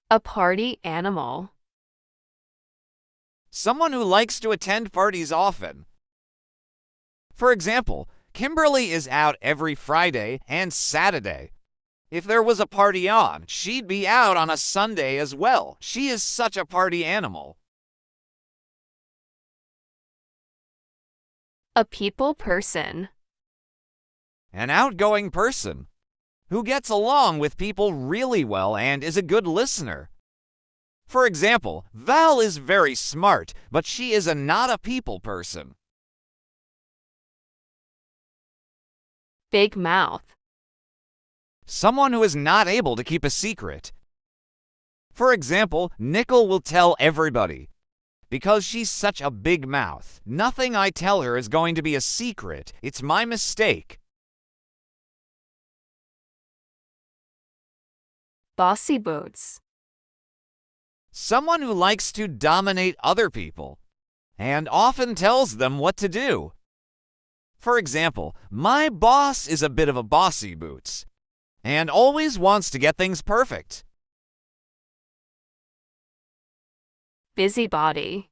A party animal. Someone who likes to attend parties often. For example, Kimberly is out every Friday and Saturday. If there was a party on, she'd be out on a Sunday as well. She is such a party animal. A people person. An outgoing person who gets along with people really well and is a good listener. For example, Val is very smart, but she is not a people person. Big mouth. Someone who is not able to keep a secret. For example, Nickel will tell everybody. Because she's such a big mouth, nothing I tell her is going to be a secret. It's my mistake. Bossy boots. Someone who likes to dominate other people and often tells them what to do. For example, my boss is a bit of a bossy boots and always wants to get things perfect. Busybody.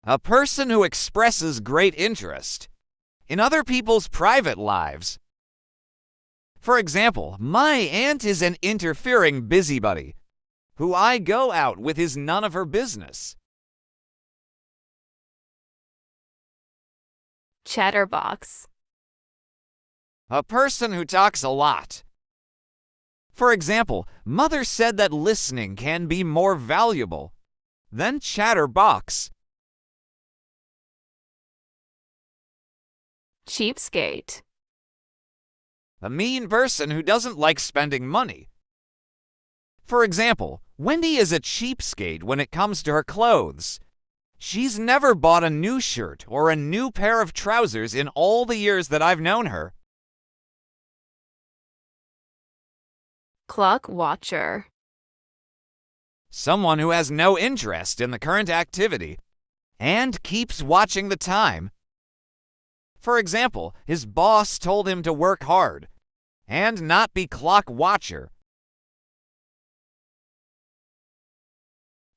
A person who expresses great interest in other people's private lives. For example, my aunt is an interfering busybody. Who I go out with is none of her business. Chatterbox. A person who talks a lot. For example, Mother said that listening can be more valuable than chatterbox. Cheapskate. A mean person who doesn't like spending money. For example, Wendy is a cheapskate when it comes to her clothes. She's never bought a new shirt or a new pair of trousers in all the years that I've known her. Clock watcher. Someone who has no interest in the current activity and keeps watching the time. For example, his boss told him to work hard and not be clock watcher.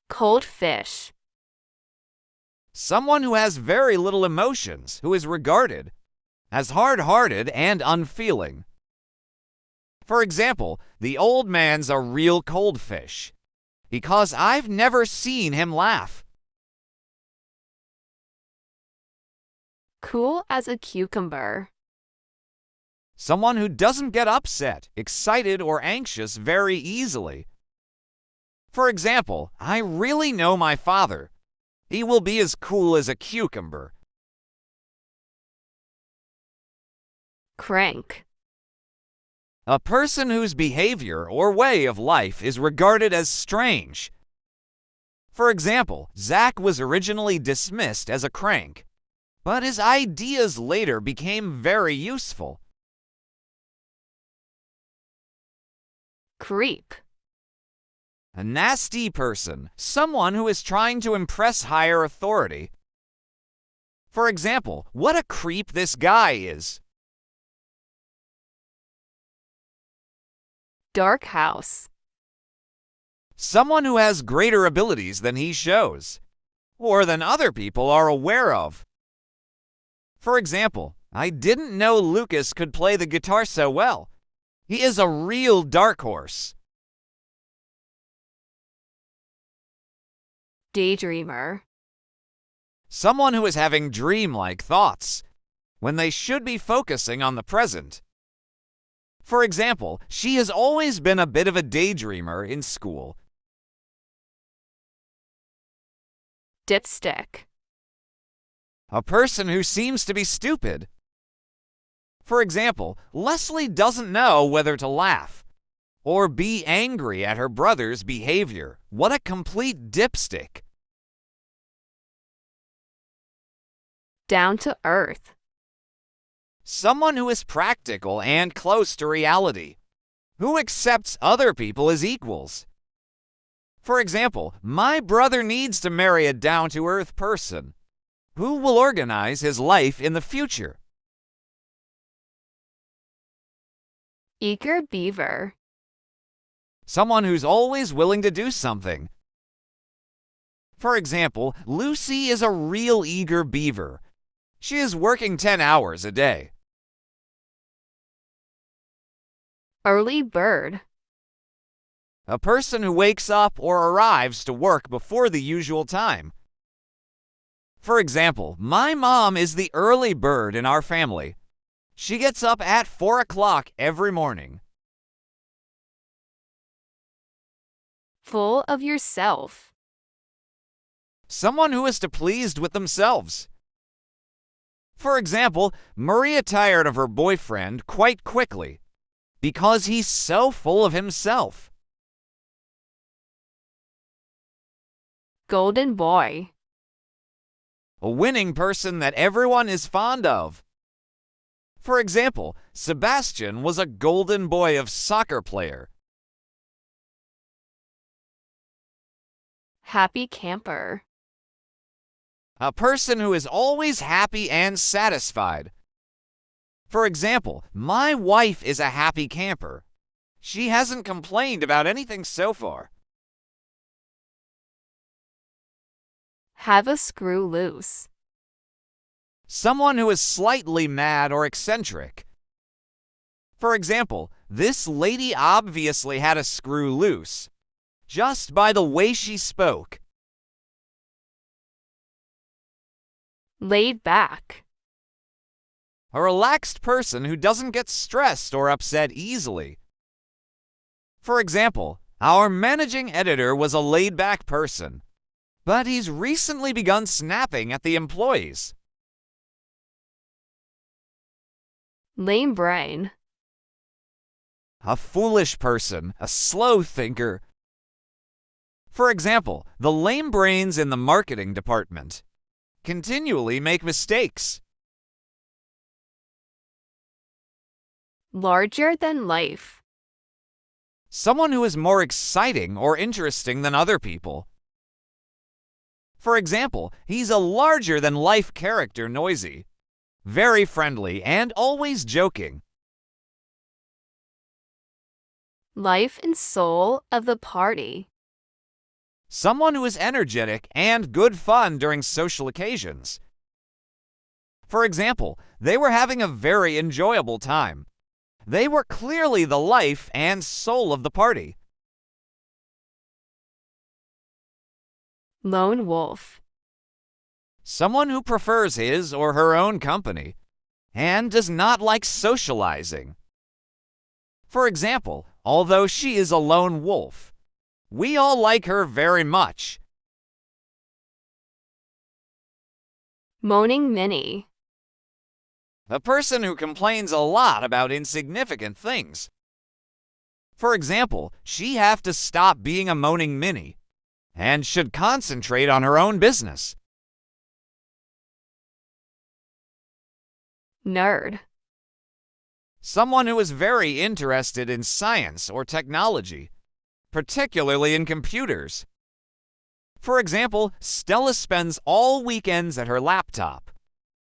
Cold fish. Someone who has very little emotions, who is regarded as hard-hearted and unfeeling. For example, the old man's a real cold fish because I've never seen him laugh. Cool as a cucumber. Someone who doesn't get upset, excited, or anxious very easily. For example, I really know my father. He will be as cool as a cucumber. Crank. A person whose behavior or way of life is regarded as strange. For example, Zach was originally dismissed as a crank, but his ideas later became very useful. Creep. A nasty person, someone who is trying to impress higher authority. For example, what a creep this guy is. Dark house. Someone who has greater abilities than he shows, or than other people are aware of. For example, I didn't know Lucas could play the guitar so well. He is a real dark horse. Daydreamer. Someone who is having dream-like thoughts when they should be focusing on the present. For example, she has always been a bit of a daydreamer in school. Dipstick. A person who seems to be stupid. For example, Leslie doesn't know whether to laugh or be angry at her brother's behavior. What a complete dipstick. Down to earth. Someone who is practical and close to reality, who accepts other people as equals. For example, my brother needs to marry a down-to-earth person who will organize his life in the future. Eager beaver. Someone who's always willing to do something. For example, Lucy is a real eager beaver. She is working 10 hours a day. Early bird. A person who wakes up or arrives to work before the usual time. For example, my mom is the early bird in our family. She gets up at 4 o'clock every morning. Full of yourself. Someone who is pleased with themselves. For example, Maria tired of her boyfriend quite quickly because he's so full of himself. Golden boy. A winning person that everyone is fond of. For example, Sebastian was a golden boy of soccer player. Happy camper. A person who is always happy and satisfied. For example, my wife is a happy camper. She hasn't complained about anything so far. Have a screw loose. Someone who is slightly mad or eccentric. For example, this lady obviously had a screw loose, just by the way she spoke. Laid back. A relaxed person who doesn't get stressed or upset easily. For example, our managing editor was a laid-back person, but he's recently begun snapping at the employees. Lame brain. A foolish person, a slow thinker. For example, the lame brains in the marketing department continually make mistakes. Larger than life. Someone who is more exciting or interesting than other people. For example, he's a larger-than-life character, Noisy, very friendly and always joking. Life and soul of the party. Someone who is energetic and good fun during social occasions. For example, they were having a very enjoyable time. They were clearly the life and soul of the party. Lone wolf. Someone who prefers his or her own company and does not like socializing. For example, although she is a lone wolf, we all like her very much. Moaning Minnie. A person who complains a lot about insignificant things. For example, she have to stop being a moaning Minnie and should concentrate on her own business. Nerd. Someone who is very interested in science or technology, particularly in computers. For example, Stella spends all weekends at her laptop.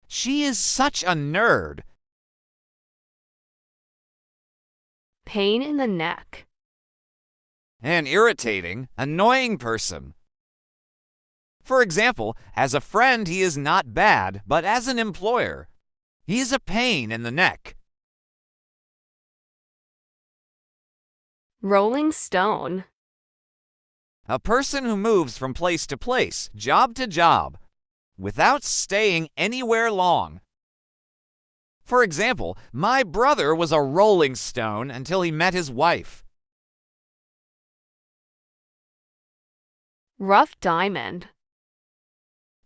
She is such a nerd. Pain in the neck. An irritating, annoying person. For example, as a friend he is not bad, but as an employer, he is a pain in the neck. Rolling stone. A person who moves from place to place, job to job, without staying anywhere long. For example, my brother was a rolling stone until he met his wife. Rough diamond.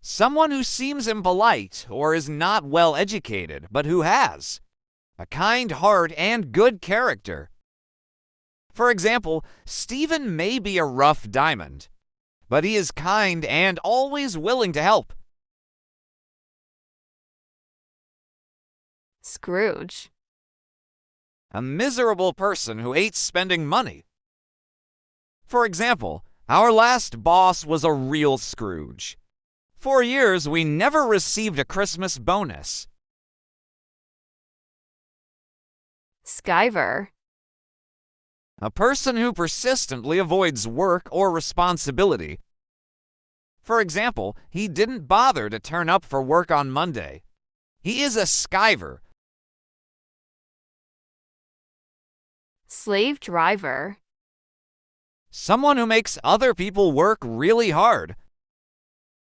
Someone who seems impolite or is not well educated, but who has a kind heart and good character. For example, Stephen may be a rough diamond, but he is kind and always willing to help. Scrooge. A miserable person who hates spending money. For example, our last boss was a real Scrooge. For years, we never received a Christmas bonus. Skyver. A person who persistently avoids work or responsibility. For example, he didn't bother to turn up for work on Monday. He is a Skyver. Slave driver. Someone who makes other people work really hard.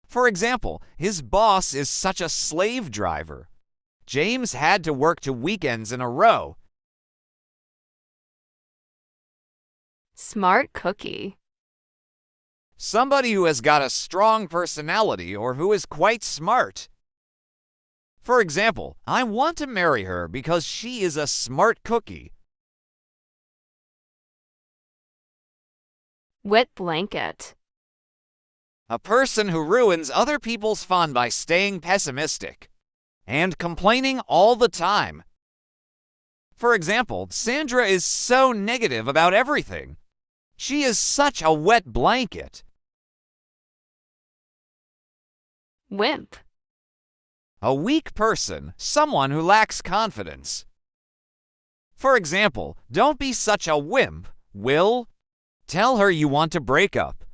For example, his boss is such a slave driver. James had to work 2 weekends in a row. Smart cookie. Somebody who has got a strong personality or who is quite smart. For example, I want to marry her because she is a smart cookie. Wet blanket. A person who ruins other people's fun by staying pessimistic and complaining all the time. For example, Sandra is so negative about everything. She is such a wet blanket. Wimp. A weak person, someone who lacks confidence. For example, don't be such a wimp, Will. Tell her you want to break up.